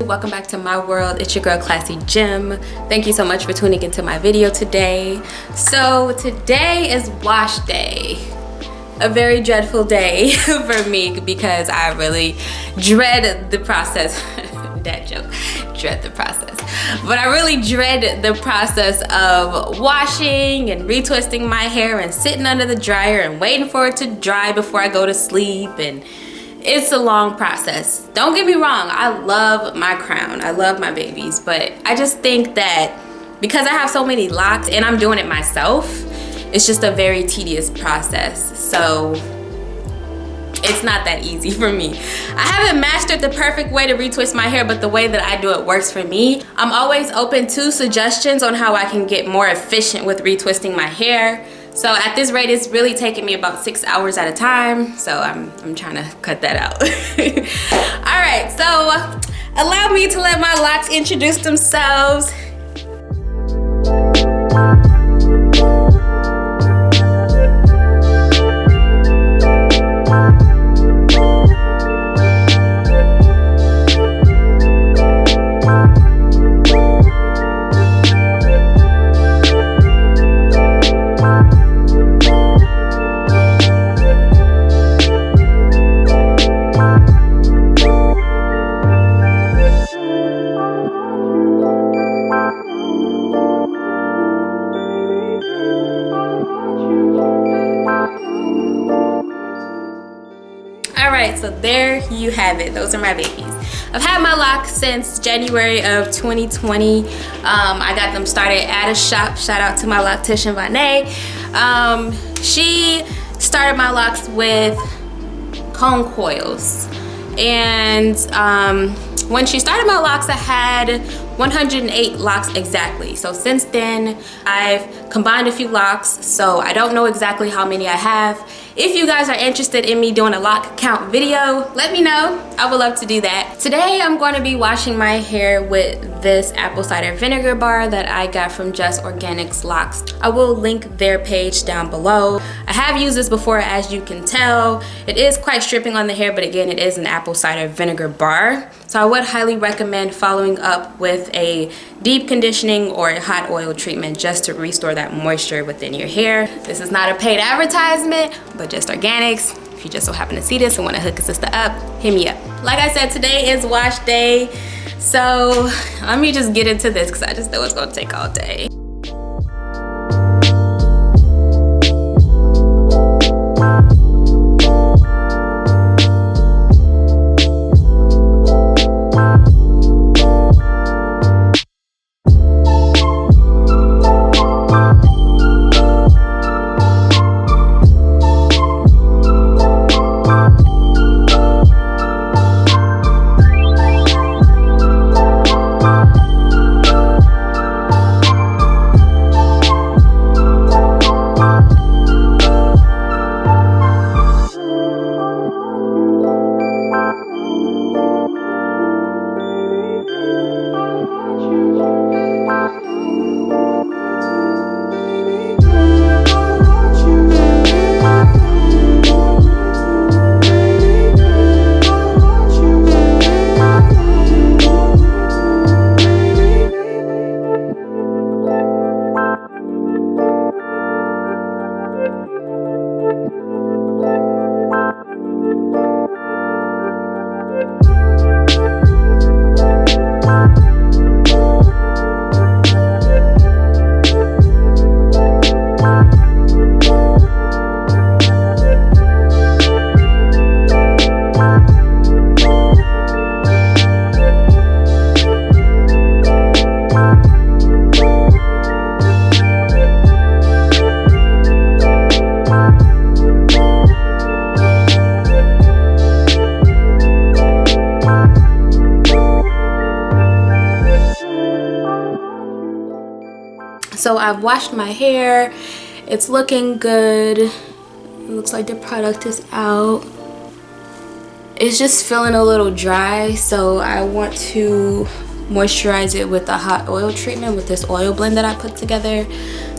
Welcome back to my world. It's your girl Klassi Gem. Thank you so much for tuning into my video today. So today is wash day. A very dreadful day for me because I really dread the process. That joke, dread the process. But I really dread the process of washing and retwisting my hair and sitting under the dryer and waiting for it to dry before I go to sleep. And it's a long process. Don't get me wrong, I love my crown, I love my babies, but I just think that because I have so many locks and I'm doing it myself, it's just a very tedious process. So it's not that easy for me. I haven't mastered the perfect way to retwist my hair, but the way that I do it works for me. I'm always open to suggestions on how I can get more efficient with retwisting my hair. So at this rate, it's really taking me about 6 hours at a time. So I'm trying to cut that out. All right, so allow me to let my locks introduce themselves. Alright, so there you have it. Those are my babies. I've had my locks since January of 2020. I got them started at a shop. Shout out to my loctician, Vanay. She started my locks with cone coils. And when she started my locks, I had 108 locks exactly. So since then, I've combined a few locks, so I don't know exactly how many I have. If you guys are interested in me doing a lock count video, let me know. I would love to do that. Today, I'm going to be washing my hair with this apple cider vinegar bar that I got from Just Organics Locks. I will link their page down below. I have used this before, as you can tell. It is quite stripping on the hair, but again, it is an apple cider vinegar bar. So I would highly recommend following up with a deep conditioning or a hot oil treatment just to restore that moisture within your hair. This is not a paid advertisement, but Just Organics. If you just so happen to see this and want to hook a sister up, hit me up. Like I said, today is wash day. So let me just get into this because I just know it's going to take all day. So I've washed my hair. It's looking good. It looks like the product is out. It's just feeling a little dry, so I want to moisturize it with a hot oil treatment with this oil blend that I put together.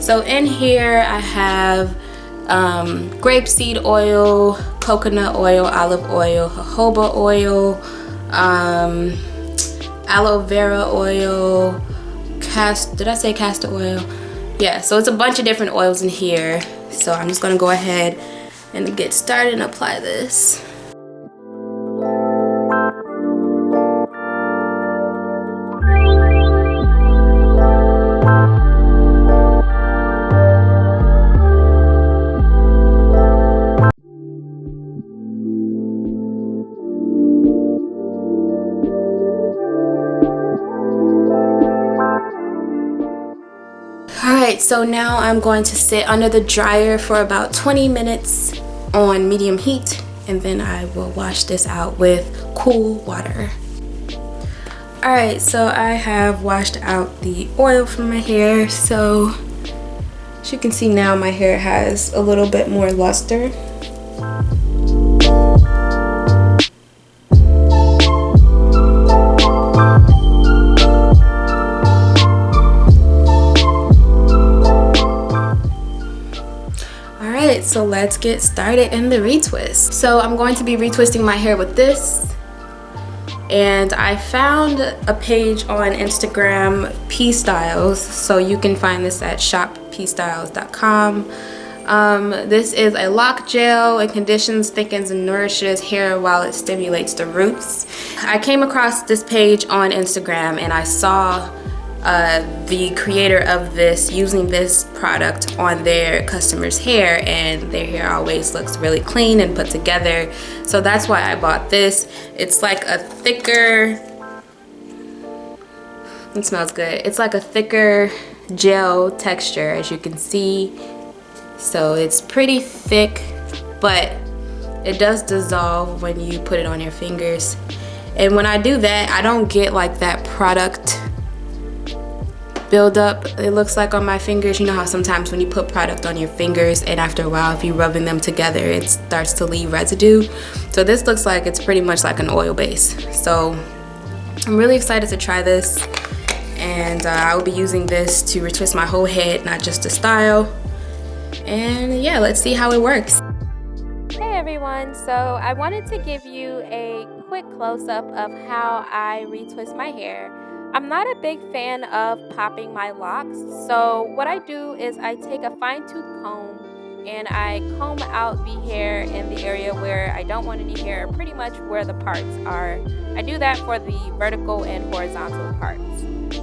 So in here I have grapeseed oil, coconut oil, olive oil, jojoba oil, aloe vera oil, did I say castor oil? Yeah, so it's a bunch of different oils in here. So I'm just gonna go ahead and get started and apply this. Alright, so now I'm going to sit under the dryer for about 20 minutes on medium heat, and then I will wash this out with cool water. Alright, so I have washed out the oil from my hair, so as you can see now my hair has a little bit more luster. So let's get started in the retwist. So I'm going to be retwisting my hair with this, and I found a page on Instagram, P Styles, so you can find this at shoppstyles.com. This is a lock gel. It conditions, thickens, and nourishes hair while it stimulates the roots. I came across this page on Instagram and I saw the creator of this using this product on their customers' hair, and their hair always looks really clean and put together. So that's why I bought this. It's like a thicker, it smells good. It's like a thicker gel texture, as you can see. So it's pretty thick, but it does dissolve when you put it on your fingers. And when I do that, I don't get like that product build up, it looks like on my fingers. You know how sometimes when you put product on your fingers and after a while if you're rubbing them together it starts to leave residue. So this looks like it's pretty much like an oil base. So I'm really excited to try this, and I will be using this to retwist my whole head, not just to style. And yeah, let's see how it works. Hey everyone, so I wanted to give you a quick close-up of how I retwist my hair. I'm not a big fan of popping my locks, so what I do is I take a fine-tooth comb and I comb out the hair in the area where I don't want any hair, pretty much where the parts are. I do that for the vertical and horizontal parts.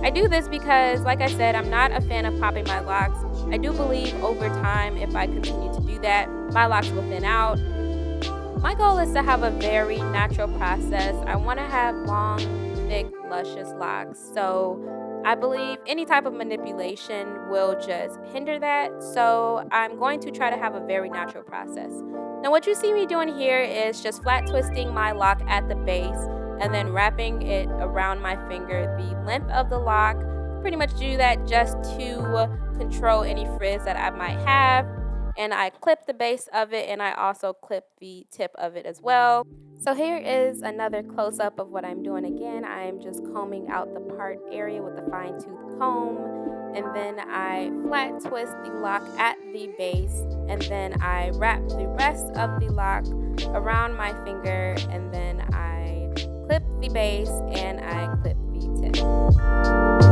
I do this because, like I said, I'm not a fan of popping my locks. I do believe over time, if I continue to do that, my locks will thin out. My goal is to have a very natural process. I want to have long, thick, luscious locks, so I believe any type of manipulation will just hinder that. So I'm going to try to have a very natural process. Now what you see me doing here is just flat twisting my lock at the base and then wrapping it around my finger the length of the lock. Pretty much do that just to control any frizz that I might have. And I clip the base of it, and I also clip the tip of it as well. So here is another close-up of what I'm doing again. I am just combing out the part area with a fine-tooth comb, and then I flat twist the lock at the base, and then I wrap the rest of the lock around my finger, and then I clip the base and I clip the tip.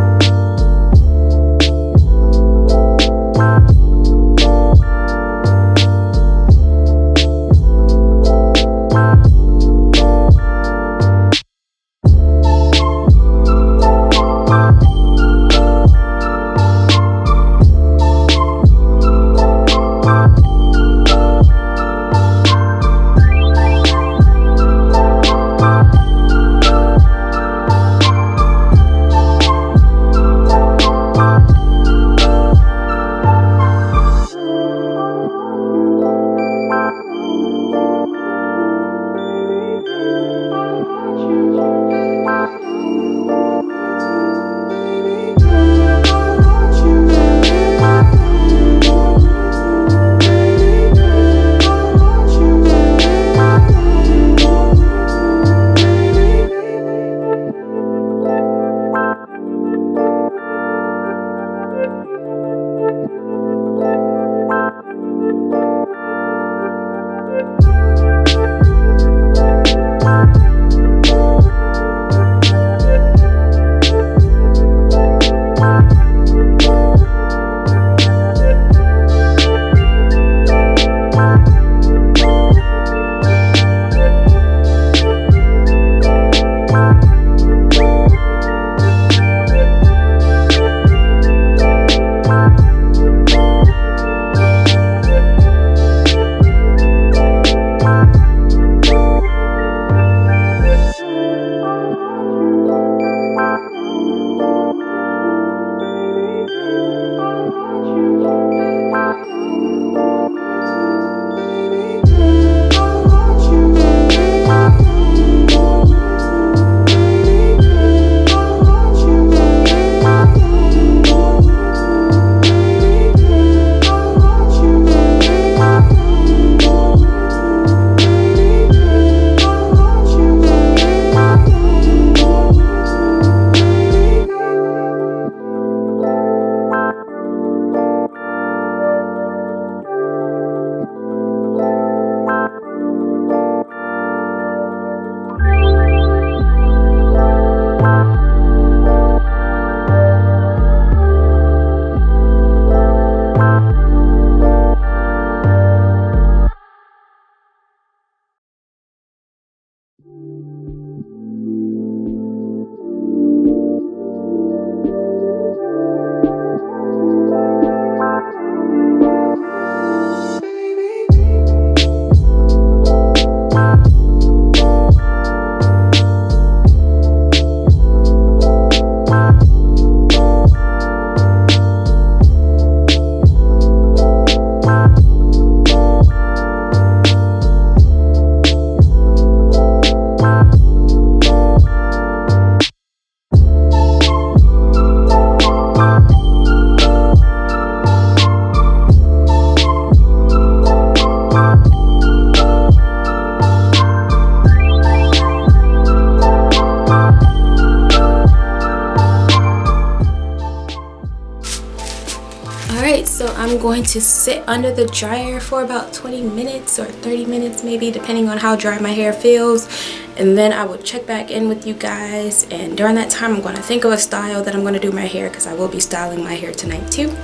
going to sit under the dryer for about 20 minutes or 30 minutes maybe, depending on how dry my hair feels. And then I will check back in with you guys, and during that time I'm going to think of a style that I'm going to do my hair, because I will be styling my hair tonight too.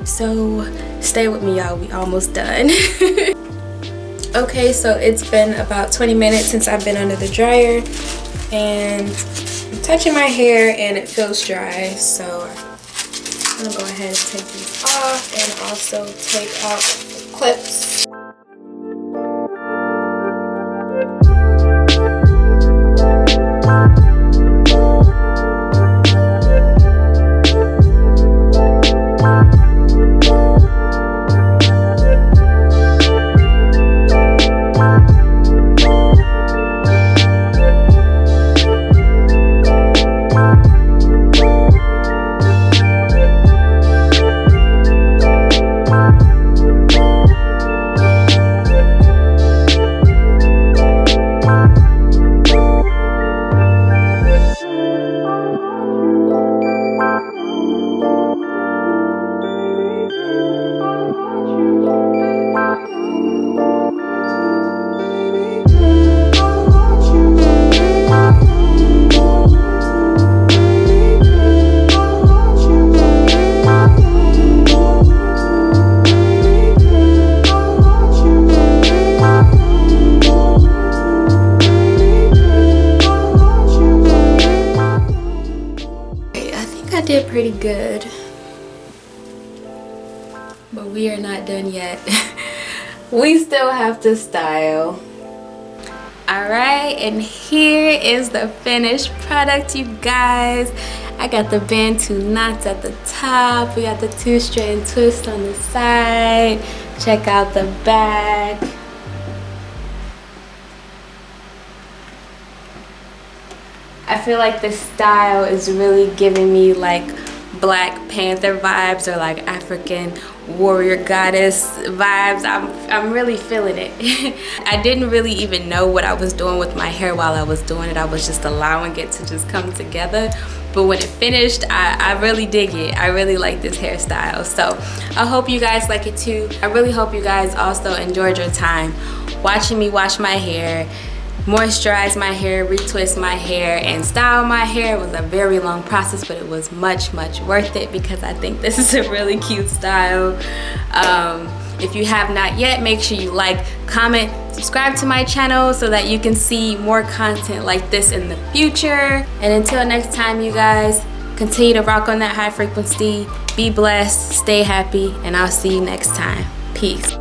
So stay with me, y'all. We almost done. Okay, so it's been about 20 minutes since I've been under the dryer, and I'm touching my hair and it feels dry, so I'm gonna go ahead and take these off and also take off the clips. Did pretty good, but we are not done yet. We still have to style. All right, and here is the finished product, you guys. I got the Bantu knots at the top. We got the 2-strand twist on the side. Check out the back. I feel like this style is really giving me like Black Panther vibes, or like African warrior goddess vibes. I'm really feeling it. I didn't really even know what I was doing with my hair while I was doing it. I was just allowing it to just come together. But when it finished, I really dig it. I really like this hairstyle. So I hope you guys like it too. I really hope you guys also enjoyed your time watching me wash my hair, moisturize my hair, retwist my hair, and style my hair. It was a very long process, but it was much worth it, because I think this is a really cute style. If you have not yet, make sure you like, comment, subscribe to my channel so that you can see more content like this in the future. And until next time, you guys, continue to rock on that high frequency, be blessed, stay happy, and I'll see you next time. Peace.